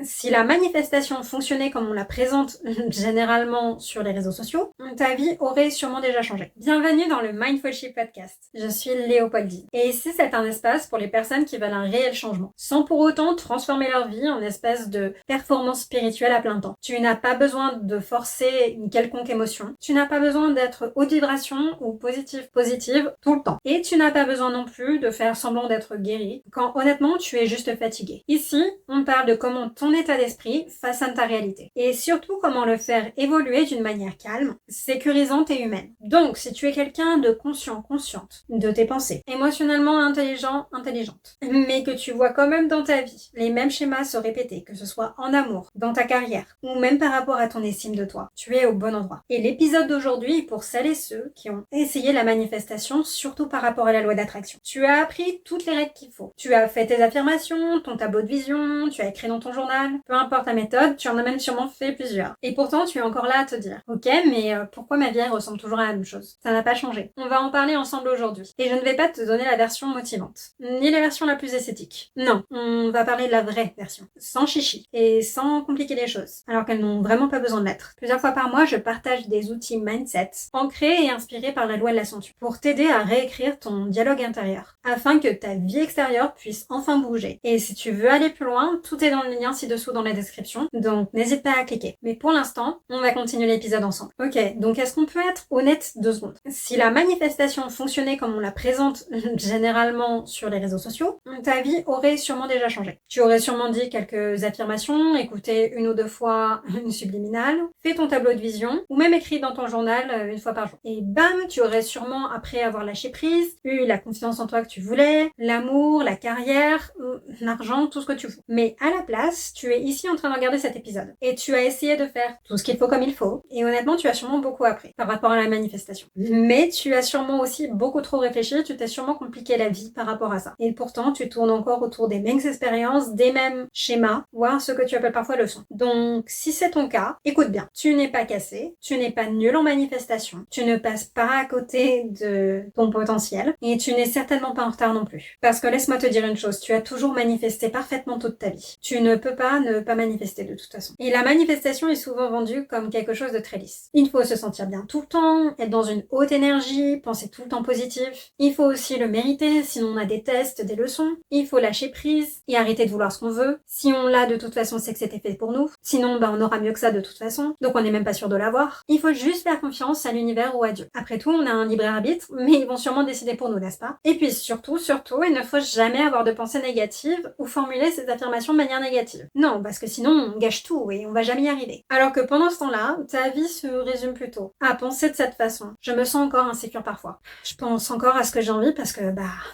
Si la manifestation fonctionnait comme on la présente généralement sur les réseaux sociaux, ta vie aurait sûrement déjà changé. Bienvenue dans le Mindfulship Podcast. Je suis Léopoldine. Et ici, c'est un espace pour les personnes qui veulent un réel changement, sans pour autant transformer leur vie en espèce de performance spirituelle à plein temps. Tu n'as pas besoin de forcer une quelconque émotion. Tu n'as pas besoin d'être haute vibration ou positive tout le temps. Et tu n'as pas besoin non plus de faire semblant d'être guéri quand honnêtement tu es juste fatigué. Ici, on parle de comment ton état d'esprit façonne ta réalité. Et surtout comment le faire évoluer d'une manière calme, sécurisante et humaine. Donc, si tu es quelqu'un de consciente de tes pensées, émotionnellement intelligente, mais que tu vois quand même dans ta vie les mêmes schémas se répéter, que ce soit en amour, dans ta carrière, ou même par rapport à ton estime de toi, tu es au bon endroit. Et l'épisode d'aujourd'hui est pour celles et ceux qui ont essayé la manifestation, surtout par rapport à la loi d'attraction. Tu as appris toutes les règles qu'il faut. Tu as fait tes affirmations, ton tableau de vision, tu as écrit dans ton journal, peu importe la méthode, tu en as même sûrement fait plusieurs. Et pourtant, tu es encore là à te dire, ok, mais pourquoi ma vie ressemble toujours à la même chose? Ça n'a pas changé. On va en parler ensemble aujourd'hui. Et je ne vais pas te donner la version motivante, ni la version la plus esthétique. Non, on va parler de la vraie version, sans chichi, et sans compliquer les choses, alors qu'elles n'ont vraiment pas besoin de l'être. Plusieurs fois par mois, je partage des outils mindset, ancrés et inspirés par la loi de l'ascension, pour t'aider à réécrire ton dialogue intérieur, afin que ta vie extérieure puisse enfin bouger. Et si tu veux aller plus loin, tout est dans le lien ci-dessous dans la description, donc n'hésite pas à cliquer. Mais pour l'instant, on va continuer l'épisode ensemble. Ok, donc est-ce qu'on peut être honnête 2 secondes? Si la manifestation fonctionnait comme on la présente généralement sur les réseaux sociaux, ta vie aurait sûrement déjà changé. Tu aurais sûrement dit quelques affirmations, écouté 1 ou 2 fois une subliminale, fait ton tableau de vision, ou même écrit dans ton journal 1 fois par jour. Et bam, tu aurais sûrement, après avoir lâché prise, eu la confiance en toi que tu voulais, l'amour, la carrière, l'argent, tout ce que tu veux. Mais à la place, tu es ici en train de regarder cet épisode. Et tu as essayé de faire tout ce qu'il faut comme il faut. Et honnêtement, tu as sûrement beaucoup appris par rapport à la manifestation. Mais tu as sûrement aussi beaucoup trop réfléchi, tu t'es sûrement compliqué la vie par rapport à ça. Et pourtant, tu tournes encore autour des mêmes expériences, des mêmes schémas, voire ce que tu appelles parfois leçons. Donc, si c'est ton cas, écoute bien. Tu n'es pas cassé, tu n'es pas nul en manifestation, tu ne passes pas à côté de ton potentiel, et tu n'es certainement pas en retard non plus. Parce que laisse-moi te dire une chose, tu as toujours manifesté parfaitement toute ta vie. Tu ne peux pas ne pas manifester de toute façon. Et la manifestation est souvent vendue comme quelque chose de très lisse. Il faut se sentir bien tout le temps, être dans une haute énergie, penser tout le temps positif. Il faut aussi le mériter, sinon on a des tests, des leçons. Il faut lâcher prise et arrêter de vouloir ce qu'on veut. Si on l'a de toute façon, c'est que c'était fait pour nous. Sinon, on aura mieux que ça de toute façon. Donc on n'est même pas sûr de l'avoir. Il faut juste faire confiance à l'univers ou à Dieu. Après tout, on a un libre arbitre, mais ils vont sûrement décider pour nous, n'est-ce pas? Et puis surtout, il ne faut jamais avoir de pensée négative ou formuler ces affirmations de manière négative. Non, parce que sinon on gâche tout et on va jamais y arriver. Alors que pendant ce temps-là, ta vie se résume plutôt à penser de cette façon. Je me sens encore insécure parfois. Je pense encore à ce que j'ai envie parce que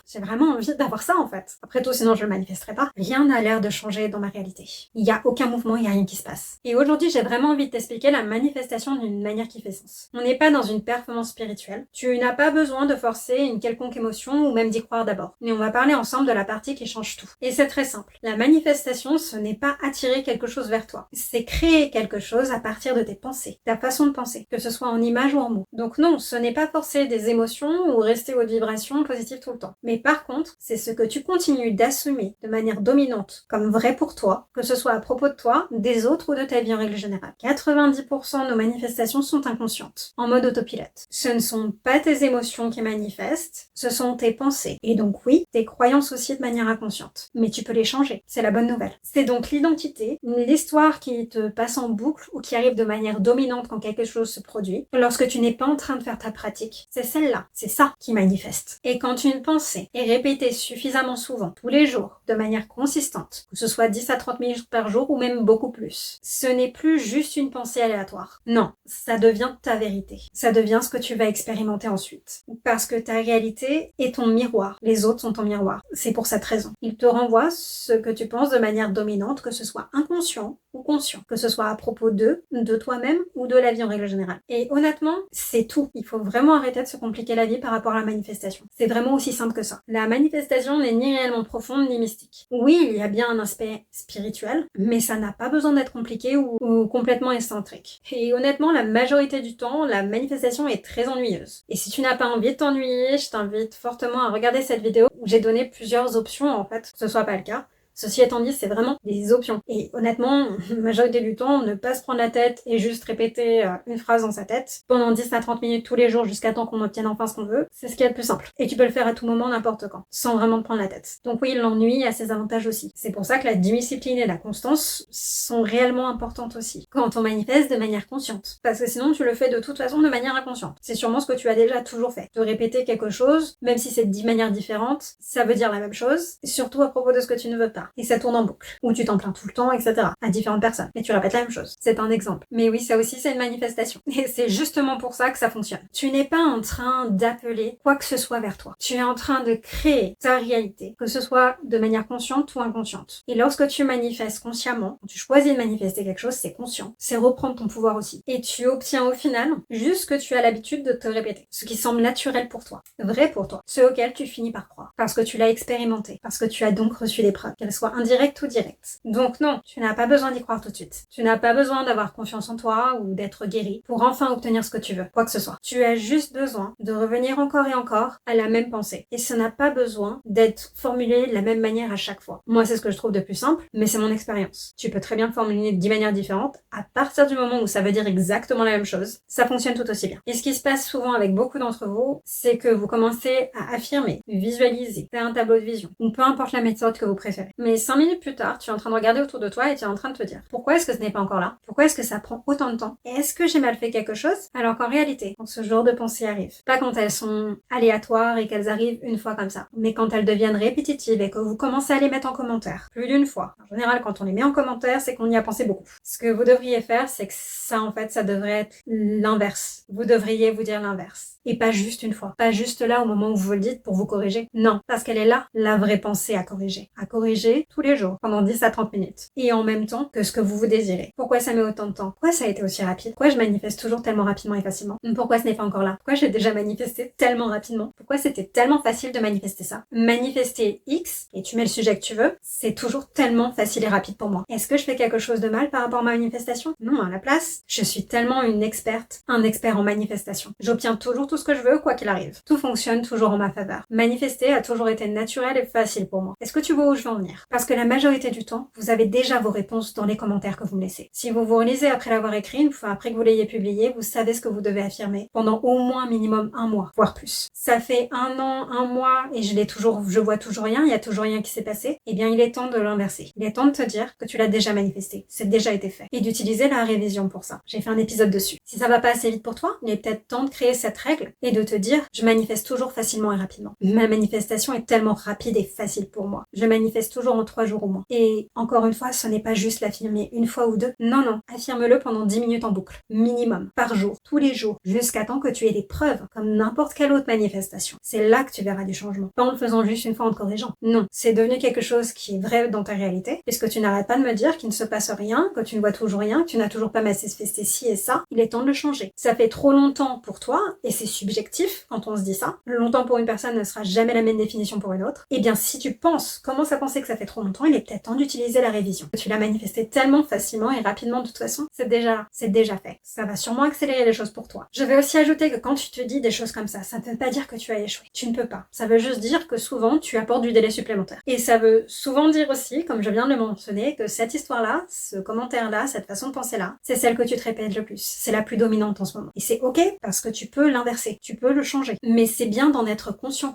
j'ai vraiment envie d'avoir ça en fait. Après tout, sinon je le manifesterai pas. Rien n'a l'air de changer dans ma réalité. Il y a aucun mouvement, il y a rien qui se passe. Et aujourd'hui, j'ai vraiment envie de t'expliquer la manifestation d'une manière qui fait sens. On n'est pas dans une performance spirituelle. Tu n'as pas besoin de forcer une quelconque émotion ou même d'y croire d'abord. Mais on va parler ensemble de la partie qui change tout. Et c'est très simple. La manifestation, ce n'est pas attirer quelque chose vers toi. C'est créer quelque chose à partir de tes pensées, ta façon de penser, que ce soit en images ou en mots. Donc non, ce n'est pas forcer des émotions ou rester aux vibrations positives tout le temps. Mais par contre, c'est ce que tu continues d'assumer de manière dominante comme vrai pour toi, que ce soit à propos de toi, des autres ou de ta vie en règle générale. 90% de nos manifestations sont inconscientes, en mode autopilote. Ce ne sont pas tes émotions qui manifestent, ce sont tes pensées. Et donc oui, tes croyances aussi de manière inconsciente. Mais tu peux les changer, c'est la bonne nouvelle. C'est donc l'identité, l'histoire qui te passe en boucle ou qui arrive de manière dominante quand quelque chose se produit. Lorsque tu n'es pas en train de faire ta pratique, c'est celle-là, c'est ça qui manifeste. Et quand une pensée est répétée suffisamment souvent, tous les jours, de manière consistante, que ce soit 10 à 30 minutes par jour ou même beaucoup plus, ce n'est plus juste une pensée aléatoire. Non, ça devient ta vérité. Ça devient ce que tu vas expérimenter ensuite. Parce que ta réalité est ton miroir. Les autres sont ton miroir. C'est pour cette raison. Ils te renvoient ce que tu penses de manière dominante, que ce soit inconscient ou conscient, que ce soit à propos d'eux, de toi-même ou de la vie en règle générale. Et honnêtement, c'est tout. Il faut vraiment arrêter de se compliquer la vie par rapport à la manifestation. C'est vraiment aussi simple que ça. La manifestation n'est ni réellement profonde ni mystique. Oui, il y a bien un aspect spirituel, mais ça n'a pas besoin d'être compliqué ou complètement excentrique. Et honnêtement, la majorité du temps, la manifestation est très ennuyeuse. Et si tu n'as pas envie de t'ennuyer, je t'invite fortement à regarder cette vidéo où j'ai donné plusieurs options en fait, que ce soit pas le cas. Ceci étant dit, c'est vraiment des options. Et honnêtement, la majorité du temps, ne pas se prendre la tête et juste répéter une phrase dans sa tête pendant 10 à 30 minutes tous les jours jusqu'à temps qu'on obtienne enfin ce qu'on veut, c'est ce qui est le plus simple. Et tu peux le faire à tout moment, n'importe quand, sans vraiment te prendre la tête. Donc oui, l'ennui a ses avantages aussi. C'est pour ça que la discipline et la constance sont réellement importantes aussi quand on manifeste de manière consciente. Parce que sinon, tu le fais de toute façon de manière inconsciente. C'est sûrement ce que tu as déjà toujours fait. De répéter quelque chose, même si c'est de 10 manières différentes, ça veut dire la même chose, surtout à propos de ce que tu ne veux pas. Et ça tourne en boucle. Ou tu t'en plains tout le temps, etc. à différentes personnes. Et tu répètes la même chose. C'est un exemple. Mais oui, ça aussi, c'est une manifestation. Et c'est justement pour ça que ça fonctionne. Tu n'es pas en train d'appeler quoi que ce soit vers toi. Tu es en train de créer ta réalité, que ce soit de manière consciente ou inconsciente. Et lorsque tu manifestes consciemment, quand tu choisis de manifester quelque chose, c'est conscient. C'est reprendre ton pouvoir aussi. Et tu obtiens au final juste ce que tu as l'habitude de te répéter. Ce qui semble naturel pour toi. Vrai pour toi. Ce auquel tu finis par croire. Parce que tu l'as expérimenté. Parce que tu as donc reçu des preuves. Qu'elles soient indirectes ou directes. Donc non, tu n'as pas besoin d'y croire tout de suite. Tu n'as pas besoin d'avoir confiance en toi ou d'être guéri pour enfin obtenir ce que tu veux. Quoi que ce soit. Tu as juste besoin de revenir encore et encore à la même pensée. Et ça n'a pas besoin d'être formulé de la même manière à chaque fois. Moi, c'est ce que je trouve de plus simple, mais c'est mon expérience. Tu peux très bien formuler de 10 manières différentes. À partir du moment où ça veut dire exactement la même chose, ça fonctionne tout aussi bien. Et ce qui se passe souvent avec beaucoup d'entre vous, c'est que vous commencez à affirmer, visualiser, faire un tableau de vision, ou peu importe la méthode que vous préférez. Mais 5 minutes plus tard, tu es en train de regarder autour de toi et tu es en train de te dire pourquoi est-ce que ce n'est pas encore là? Pourquoi est-ce que ça prend autant de temps? Et est-ce que j'ai mal fait quelque chose? Alors qu'en réalité, quand ce genre de pensées arrive, pas quand elles sont aléatoires et qu'elles arrivent une fois comme ça, mais quand elles deviennent répétitives et que vous commencez à les mettre en commentaire plus d'une fois. En général, quand on les met en commentaire, c'est qu'on y a pensé beaucoup. Ce que vous devriez faire, c'est que ça, en fait, ça devrait être l'inverse. Vous devriez vous dire l'inverse. Et pas juste une fois. Pas juste là au moment où vous le dites pour vous corriger. Non, parce qu'elle est là, la vraie pensée à corriger. À corriger tous les jours, pendant 10 à 30 minutes. Et en même temps que ce que vous désirez. Pourquoi ça met autant de temps? Pourquoi ça a été aussi rapide? Pourquoi je manifeste toujours tellement rapidement et facilement? Pourquoi ce n'est pas encore là? Pourquoi j'ai déjà manifesté tellement rapidement? Pourquoi c'était tellement facile de manifester ça? Manifester X, et tu mets le sujet que tu veux, c'est toujours tellement facile et rapide pour moi. Est-ce que je fais quelque chose de mal par rapport à ma manifestation? Non, à la place, je suis tellement une experte, un expert en manifestation. J'obtiens toujours tout ce que je veux, quoi qu'il arrive. Tout fonctionne toujours en ma faveur. Manifester a toujours été naturel et facile pour moi. Est-ce que tu vois où je veux en venir? Parce que la majorité du temps, vous avez déjà vos réponses dans les commentaires que vous me laissez. Si vous vous relisez après l'avoir écrit, une fois après que vous l'ayez publié, vous savez ce que vous devez affirmer pendant au moins minimum 1 mois, voire plus. Ça fait 1 an, 1 mois et je vois toujours rien, il y a toujours rien qui s'est passé. Eh bien, il est temps de l'inverser. Il est temps de te dire que tu l'as déjà manifesté. C'est déjà été fait. Et d'utiliser la révision pour ça. J'ai fait un épisode dessus. Si ça va pas assez vite pour toi, il est peut-être temps de créer cette règle et de te dire, je manifeste toujours facilement et rapidement. Ma manifestation est tellement rapide et facile pour moi. Je manifeste toujours en 3 jours au moins. Et encore une fois, ce n'est pas juste l'affirmer une fois ou deux. Non, non. Affirme-le pendant 10 minutes en boucle. Minimum. Par jour. Tous les jours. Jusqu'à temps que tu aies des preuves. Comme n'importe quelle autre manifestation. C'est là que tu verras du changement. Pas en le faisant juste une fois en te corrigeant. Non. C'est devenu quelque chose qui est vrai dans ta réalité. Puisque tu n'arrêtes pas de me dire qu'il ne se passe rien, que tu ne vois toujours rien, que tu n'as toujours pas manifesté ci et ça. Il est temps de le changer. Ça fait trop longtemps pour toi, et c'est subjectif quand on se dit ça. Longtemps pour une personne ne sera jamais la même définition pour une autre. Eh bien, si tu commences à penser que ça fait trop longtemps, il est peut-être temps d'utiliser la révision. Tu l'as manifesté tellement facilement et rapidement de toute façon, c'est déjà là, c'est déjà fait. Ça va sûrement accélérer les choses pour toi. Je vais aussi ajouter que quand tu te dis des choses comme ça ne veut pas dire que tu as échoué. Tu ne peux pas. Ça veut juste dire que souvent, tu apportes du délai supplémentaire. Et ça veut souvent dire aussi, comme je viens de le mentionner, que cette histoire-là, ce commentaire-là, cette façon de penser-là, c'est celle que tu te répètes le plus. C'est la plus dominante en ce moment. Et c'est ok, parce que tu peux l'inverser. Tu peux le changer. Mais c'est bien d'en être consciente.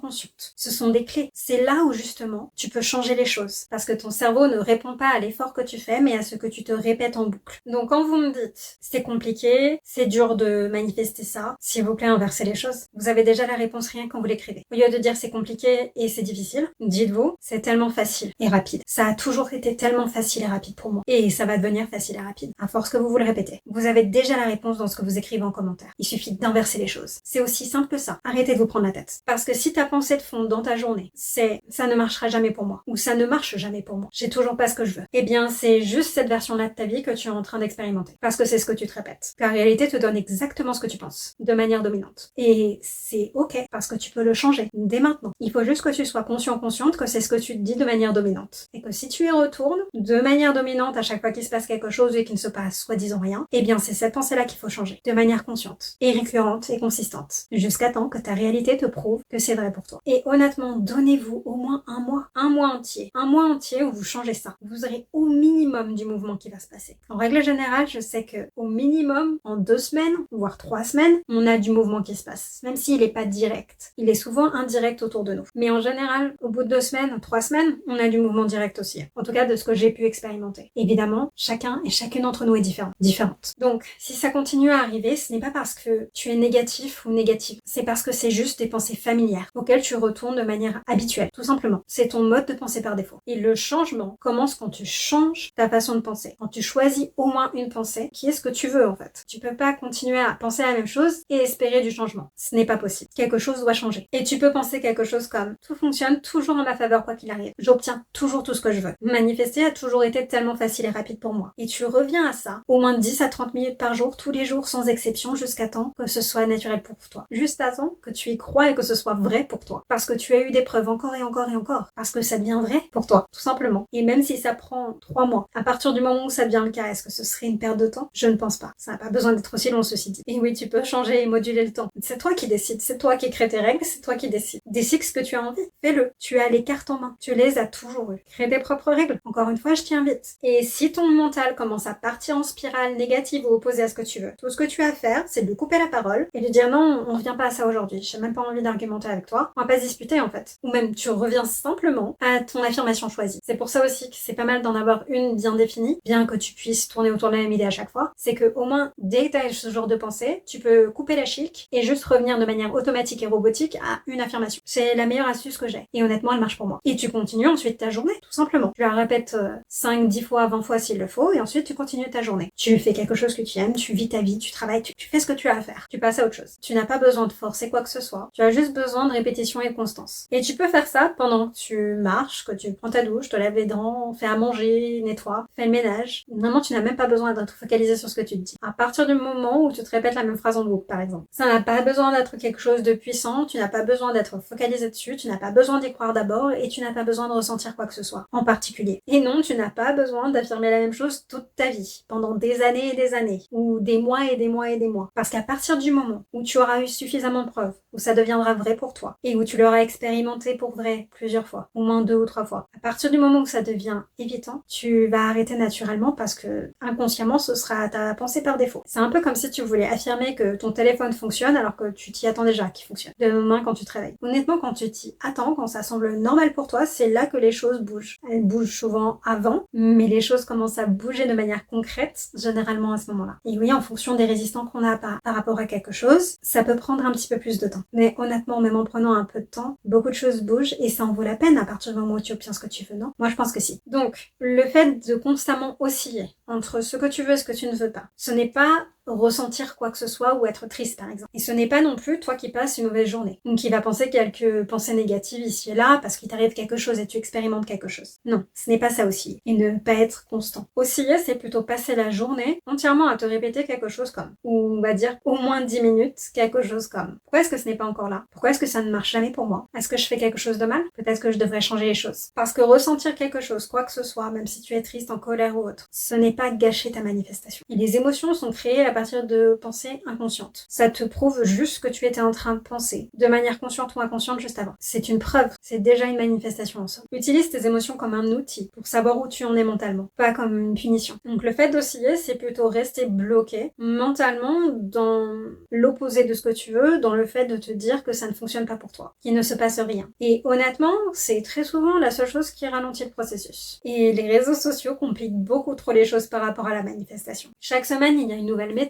Ce sont des clés. C'est là où justement, tu peux changer les choses. Parce que ton cerveau ne répond pas à l'effort que tu fais, mais à ce que tu te répètes en boucle. Donc quand vous me dites, c'est compliqué, c'est dur de manifester ça, s'il vous plaît, inversez les choses. Vous avez déjà la réponse rien quand vous l'écrivez. Au lieu de dire c'est compliqué et c'est difficile, dites-vous, c'est tellement facile et rapide. Ça a toujours été tellement facile et rapide pour moi. Et ça va devenir facile et rapide. À force que vous le répétez. Vous avez déjà la réponse dans ce que vous écrivez en commentaire. Il suffit d'inverser les choses. C'est aussi simple que ça. Arrêtez de vous prendre la tête. Parce que si ta pensée de fond dans ta journée, c'est ça ne marchera jamais pour moi, ou ça ne marche jamais pour moi, j'ai toujours pas ce que je veux, eh bien c'est juste cette version-là de ta vie que tu es en train d'expérimenter. Parce que c'est ce que tu te répètes. La réalité te donne exactement ce que tu penses, de manière dominante. Et c'est ok, parce que tu peux le changer, dès maintenant. Il faut juste que tu sois consciente que c'est ce que tu te dis de manière dominante. Et que si tu y retournes, de manière dominante à chaque fois qu'il se passe quelque chose et qu'il ne se passe soi-disant rien, eh bien c'est cette pensée-là qu'il faut changer, de manière consciente, et récurrente et consistante, jusqu'à temps que ta réalité te prouve que c'est vrai pour toi. Et honnêtement, donnez-vous au moins 1 mois entier, 1 mois entier où vous changez ça. Vous aurez au minimum du mouvement qui va se passer. En règle générale, je sais que au minimum, en 2 semaines, voire 3 semaines, on a du mouvement qui se passe. Même s'il n'est pas direct. Il est souvent indirect autour de nous. Mais en général, au bout de 2 semaines, 3 semaines, on a du mouvement direct aussi. En tout cas, de ce que j'ai pu expérimenter. Évidemment, chacun et chacune d'entre nous est différente. Donc, si ça continue à arriver, ce n'est pas parce que tu es négatif ou négative. C'est parce que c'est juste des pensées familières auxquelles tu retournes de manière habituelle. Tout simplement. C'est ton mode de pensée par défaut. Et le changement commence quand tu changes ta façon de penser. Quand tu choisis au moins une pensée qui est ce que tu veux en fait. Tu peux pas continuer à penser la même chose et espérer du changement. Ce n'est pas possible. Quelque chose doit changer. Et tu peux penser quelque chose comme tout fonctionne toujours en ma faveur quoi qu'il arrive. J'obtiens toujours tout ce que je veux. Manifester a toujours été tellement facile et rapide pour moi. Et tu reviens à ça au moins 10 à 30 minutes par jour, tous les jours sans exception jusqu'à temps que ce soit naturel pour toi. Juste à temps que tu y crois et que ce soit vrai pour toi. Parce que tu as eu des preuves encore et encore et encore. Parce que ça devient vrai pour toi, tout simplement. Et même si ça prend 3 mois, à partir du moment où ça devient le cas, est-ce que ce serait une perte de temps? Je ne pense pas. Ça n'a pas besoin d'être aussi long, ceci dit. Et oui, tu peux changer et moduler le temps. C'est toi qui décides. C'est toi qui crée tes règles, c'est toi qui décides. Décide ce que tu as envie. Fais-le. Tu as les cartes en main. Tu les as toujours eues. Crée tes propres règles. Encore une fois, je t'y invite. Et si ton mental commence à partir en spirale négative ou opposée à ce que tu veux, tout ce que tu as à faire, c'est de lui couper la parole et de dire non, on revient pas à ça aujourd'hui. J'ai même pas envie d'argumenter avec toi. On va pas se disputer en fait. Ou même tu reviens simplement à ton affirmation choisie. C'est pour ça aussi que c'est pas mal d'en avoir une bien définie, bien que tu puisses tourner autour de la même idée à chaque fois. C'est que au moins dès que t'as ce genre de pensée, tu peux couper la chic et juste revenir de manière automatique et robotique à une affirmation. C'est la meilleure astuce que j'ai. Et honnêtement, elle marche pour moi. Et tu continues ensuite ta journée, tout simplement. Tu la répètes 5, 10 fois, 20 fois s'il le faut, et ensuite tu continues ta journée. Tu fais quelque chose que tu aimes, tu vis ta vie, tu travailles, tu fais ce que tu as à faire. Tu passes à autre chose. Tu n'as pas besoin de forcer quoi que ce soit. Tu as juste besoin de répétition et de constance. Et tu peux faire ça pendant que tu marches, que tu prends ta douche, te laves les dents, fais à manger, nettoie, fais le ménage. Vraiment, tu n'as même pas besoin d'être focalisé sur ce que tu te dis. À partir du moment où tu te répètes la même phrase en boucle, par exemple. Ça n'a pas besoin d'être quelque chose de puissant, tu n'as pas besoin d'être focalisé dessus, tu n'as pas besoin d'y croire d'abord et tu n'as pas besoin de ressentir quoi que ce soit en particulier. Et non, tu n'as pas besoin d'affirmer la même chose toute ta vie, pendant des années et des années, ou des mois et des mois et des mois. Parce qu'à partir du moment où tu auras eu suffisamment de preuves, où ça deviendra vrai pour toi, et où tu l'auras expérimenté pour vrai plusieurs fois, au moins 2 ou 3 fois, à partir du moment où ça devient évitant, tu vas arrêter naturellement parce que inconsciemment ce sera ta pensée par défaut. C'est un peu comme si tu voulais affirmer que ton téléphone fonctionne alors que tu t'y attends déjà qu'il fonctionne. De demain quand tu te réveilles. Honnêtement, quand tu t'y attends, quand ça semble normal pour toi, c'est là que les choses bougent. Elles bougent souvent avant, mais les choses commencent à bouger de manière concrète, généralement à ce moment-là. Et oui, en fonction des résistants qu'on a par rapport à quelque chose, ça peut prendre un petit peu plus de temps. Mais honnêtement, même en prenant un peu de temps, beaucoup de choses bougent et ça en vaut la peine à partir du moment où tu obtiens ce que tu veux, non? Moi, je pense que si. Donc, le fait de constamment osciller entre ce que tu veux et ce que tu ne veux pas, ce n'est pas ressentir quoi que ce soit ou être triste par exemple. Et ce n'est pas non plus toi qui passes une mauvaise journée ou qui va penser quelques pensées négatives ici et là parce qu'il t'arrive quelque chose et tu expérimentes quelque chose. Non, ce n'est pas ça osciller et ne pas être constant. Osciller, c'est plutôt passer la journée entièrement à te répéter quelque chose comme, ou on va dire au moins 10 minutes, quelque chose comme. Pourquoi est-ce que ce n'est pas encore là? Pourquoi est-ce que ça ne marche jamais pour moi? Est-ce que je fais quelque chose de mal? Peut-être que je devrais changer les choses. Parce que ressentir quelque chose, quoi que ce soit, même si tu es triste, en colère ou autre, ce n'est pas gâcher ta manifestation. Et les émotions sont créées à partir de pensées inconscientes. Ça te prouve juste ce que tu étais en train de penser, de manière consciente ou inconsciente juste avant. C'est une preuve, c'est déjà une manifestation en soi. Utilise tes émotions comme un outil pour savoir où tu en es mentalement, pas comme une punition. Donc le fait d'osciller, c'est plutôt rester bloqué mentalement dans l'opposé de ce que tu veux, dans le fait de te dire que ça ne fonctionne pas pour toi, qu'il ne se passe rien. Et honnêtement, c'est très souvent la seule chose qui ralentit le processus. Et les réseaux sociaux compliquent beaucoup trop les choses par rapport à la manifestation. Chaque semaine, il y a une nouvelle méthode,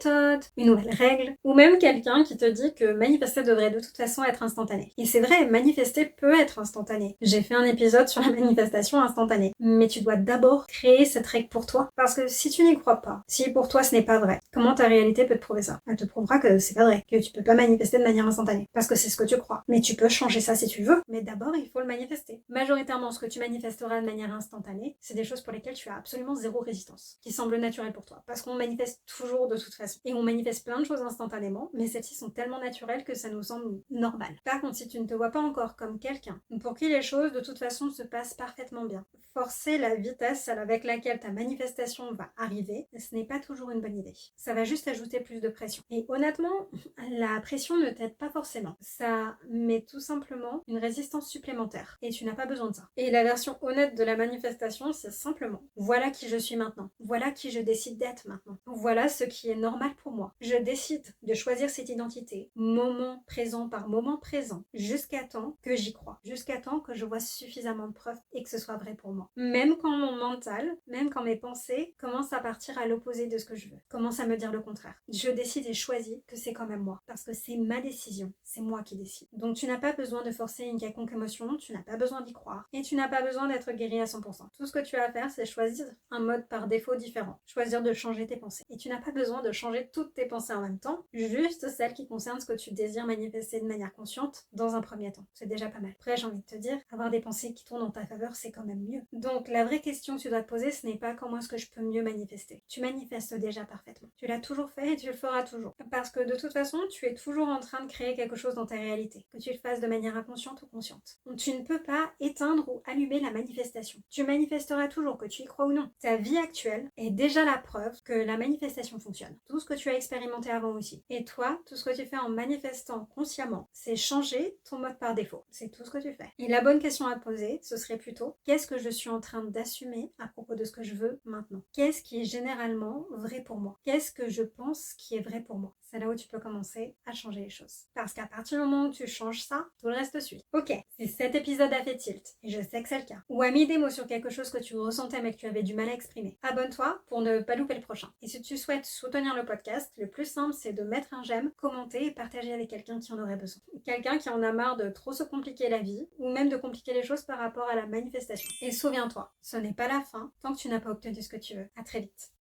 une nouvelle règle, ou même quelqu'un qui te dit que manifester devrait de toute façon être instantané. Et c'est vrai, manifester peut être instantané. J'ai fait un épisode sur la manifestation instantanée. Mais tu dois d'abord créer cette règle pour toi. Parce que si tu n'y crois pas, si pour toi ce n'est pas vrai, comment ta réalité peut te prouver ça? Elle te prouvera que c'est pas vrai, que tu peux pas manifester de manière instantanée. Parce que c'est ce que tu crois. Mais tu peux changer ça si tu veux. Mais d'abord, il faut le manifester. Majoritairement, ce que tu manifesteras de manière instantanée, c'est des choses pour lesquelles tu as absolument zéro résistance, qui semblent naturelles pour toi. Parce qu'on manifeste toujours de toute façon. façon. Et on manifeste plein de choses instantanément, mais celles-ci sont tellement naturelles que ça nous semble normal. Par contre, si tu ne te vois pas encore comme quelqu'un pour qui les choses de toute façon se passent parfaitement bien, forcer la vitesse avec laquelle ta manifestation va arriver, ce n'est pas toujours une bonne idée. Ça va juste ajouter plus de pression. Et honnêtement, la pression ne t'aide pas forcément. Ça met tout simplement une résistance supplémentaire. Et tu n'as pas besoin de ça. Et la version honnête de la manifestation, c'est simplement, voilà qui je suis maintenant. Voilà qui je décide d'être maintenant. Voilà ce qui est normal pour moi. Je décide de choisir cette identité, moment présent par moment présent, jusqu'à temps que j'y crois. Jusqu'à temps que je vois suffisamment de preuves et que ce soit vrai pour moi. Même quand mon mental, même quand mes pensées commencent à partir à l'opposé de ce que je veux, commencent à me dire le contraire. Je décide et choisis que c'est quand même moi. Parce que c'est ma décision. C'est moi qui décide. Donc tu n'as pas besoin de forcer une quelconque émotion, tu n'as pas besoin d'y croire. Et tu n'as pas besoin d'être guéri à 100%. Tout ce que tu as à faire, c'est choisir un mode par défaut différent. Choisir de changer tes pensées. Et tu n'as pas besoin de changer toutes tes pensées en même temps, juste celles qui concernent ce que tu désires manifester de manière consciente dans un premier temps. C'est déjà pas mal. Après, j'ai envie de te dire, avoir des pensées qui tournent en ta faveur, c'est quand même mieux. Donc la vraie question que tu dois te poser, ce n'est pas comment est-ce que je peux mieux manifester. Tu manifestes déjà parfaitement. Tu l'as toujours fait et tu le feras toujours. Parce que de toute façon, tu es toujours en train de créer quelque chose dans ta réalité. Que tu le fasses de manière inconsciente ou consciente. Donc tu ne peux pas éteindre ou allumer la manifestation. Tu manifesteras toujours, que tu y crois ou non. Ta vie actuelle est déjà la preuve que la manifestation fonctionne. Tout ce que tu as expérimenté avant aussi. Et toi, tout ce que tu fais en manifestant consciemment, c'est changer ton mode par défaut. C'est tout ce que tu fais. Et la bonne question à te poser, ce serait plutôt, qu'est-ce que je suis en train d'assumer à propos de ce que je veux maintenant? Qu'est-ce qui est généralement vrai pour moi? Qu'est-ce que je pense qui est vrai pour moi? C'est là où tu peux commencer à changer les choses. Parce qu'à partir du moment où tu changes ça, tout le reste suit. Ok, si cet épisode a fait tilt, et je sais que c'est le cas, ou a mis des mots sur quelque chose que tu ressentais mais que tu avais du mal à exprimer, abonne-toi pour ne pas louper le prochain. Et si tu souhaites soutenir le podcast, le plus simple c'est de mettre un j'aime, commenter et partager avec quelqu'un qui en aurait besoin. Quelqu'un qui en a marre de trop se compliquer la vie, ou même de compliquer les choses par rapport à la manifestation. Et souviens-toi, ce n'est pas la fin tant que tu n'as pas obtenu ce que tu veux. À très vite.